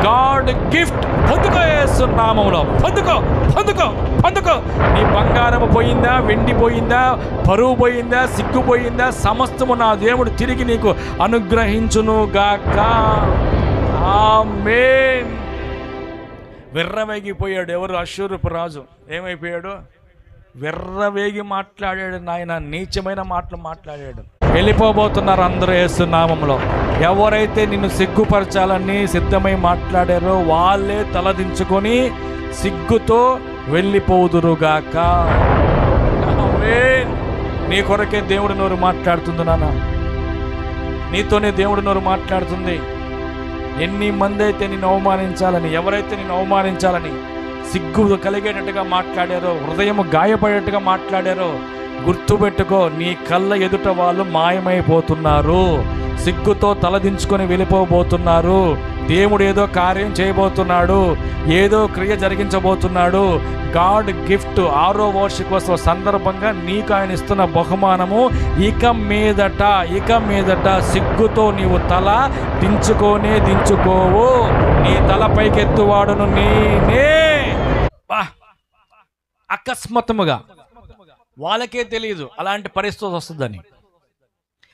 God gift. పొందుకో యేసు నామములో, పొందుకో పొందుకో పొందుకో. నీ బంగారం పోయిందా, వెండి పోయిందా, పరువు పోయిందా, సిగ్గు పోయిందా, సమస్తము నా దేవుడు తిరిగి నీకు అనుగ్రహించును గాక. ఆమేన్. విర్రవేగిపోయాడు ఎవరు? అష్షూరపు రాజు. ఏమైపోయాడు? విర్రవేగి మాట్లాడాడు నాయన, నీచమైన మాటలు మాట్లాడాడు. వెళ్ళిపోబోతున్నారు అందరూ యేసు నామములో. ఎవరైతే నిన్ను సిగ్గుపరచాలని సిద్ధమై మాట్లాడారో వాళ్ళే తలదించుకొని సిగ్గుతో వెళ్ళిపోదురుగాక. ఆమేన్. నీ కొరకే దేవుడు నోరు మాట్లాడుతుంది నాన్న, నీతోనే దేవుడు నోరు మాట్లాడుతుంది. ఎన్ని మంది అయితే నిన్ను అవమానించాలని, ఎవరైతే నిన్ను అవమానించాలని సిగ్గు కలిగేటట్టుగా మాట్లాడారో, హృదయం గాయపడేట్టుగా మాట్లాడారో, గుర్తుపెట్టుకో, నీ కళ్ళ ఎదుట వాళ్ళు మాయమైపోతున్నారు. సిగ్గుతో తలదించుకొని వెళ్ళిపోబోతున్నారు. దేవుడు ఏదో కార్యం చేయబోతున్నాడు, ఏదో క్రియ జరిగించబోతున్నాడు. గాడ్ గిఫ్ట్ 6వ వార్షికోత్సవ సందర్భంగా నీకు ఆయన ఇస్తున్న బహుమానము, ఇక మీదట సిగ్గుతో నీవు తల దించుకోవు. నీ తల పైకెత్తువాడును నేనే. అకస్మాత్తుగా వాళ్ళకే తెలియదు అలాంటి పరిస్థితి వస్తుందని.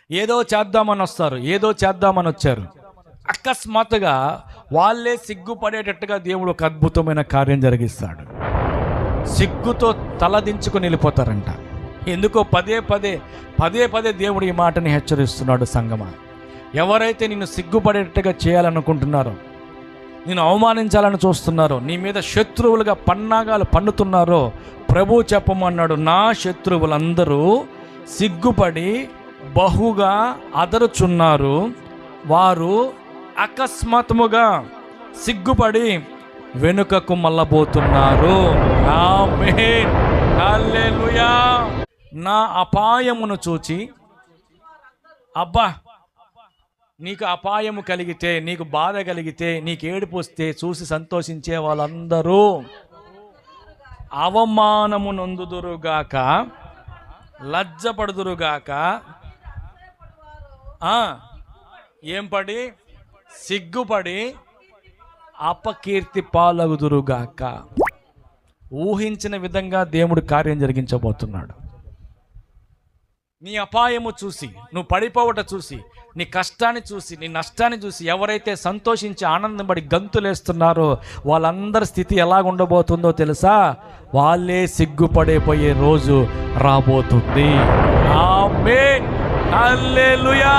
ఏదో చేద్దామని వస్తారు, ఏదో చేద్దామని వచ్చారు. అకస్మాత్తుగా వాళ్ళే సిగ్గుపడేటట్టుగా దేవుడు ఒక అద్భుతమైన కార్యం జరిగిస్తాడు. సిగ్గుతో తలదించుకుని వెళ్ళిపోతారంట. ఎందుకో పదే పదే దేవుడు ఈ మాటని హెచ్చరిస్తున్నాడు. సంగమా, ఎవరైతే నిన్ను సిగ్గుపడేటట్టుగా చేయాలనుకుంటున్నారో, నిన్ను అవమానించాలని చూస్తున్నారో, నీ మీద శత్రువులుగా పన్నాగాలు పన్నుతున్నారో, ప్రభు చెప్పమన్నాడు, నా శత్రువులందరూ సిగ్గుపడి బహుగా అదరుచున్నారు. వారు అకస్మాత్తుగా సిగ్గుపడి వెనుకకు మళ్ళబోతున్నారు. ఆమేన్. హల్లెలూయా. నా అపాయమును చూచి, అబ్బా, నీకు అపాయము కలిగితే, నీకు బాధ కలిగితే, నీకు ఏడుపు వస్తే చూసి సంతోషించే వాళ్ళందరూ అవమానము నొందుదురుగాక, లజ్జపడుదురుగాక. ఏం పడి? సిగ్గుపడి అపకీర్తి పాలగుదురుగాక. ఊహించిన విధంగా దేవుడు కార్యం జరిగించబోతున్నాడు. నీ అపాయము చూసి, నువ్వు పడిపోవట చూసి, నీ కష్టాన్ని చూసి, నీ నష్టాన్ని చూసి ఎవరైతే సంతోషించి ఆనందపడి గంతులేస్తున్నారో వాళ్ళందరి స్థితి ఎలాగుండబోతుందో తెలుసా? వాళ్ళే సిగ్గుపడిపోయే రోజు రాబోతుంది. ఆమేన్. హల్లెలూయా.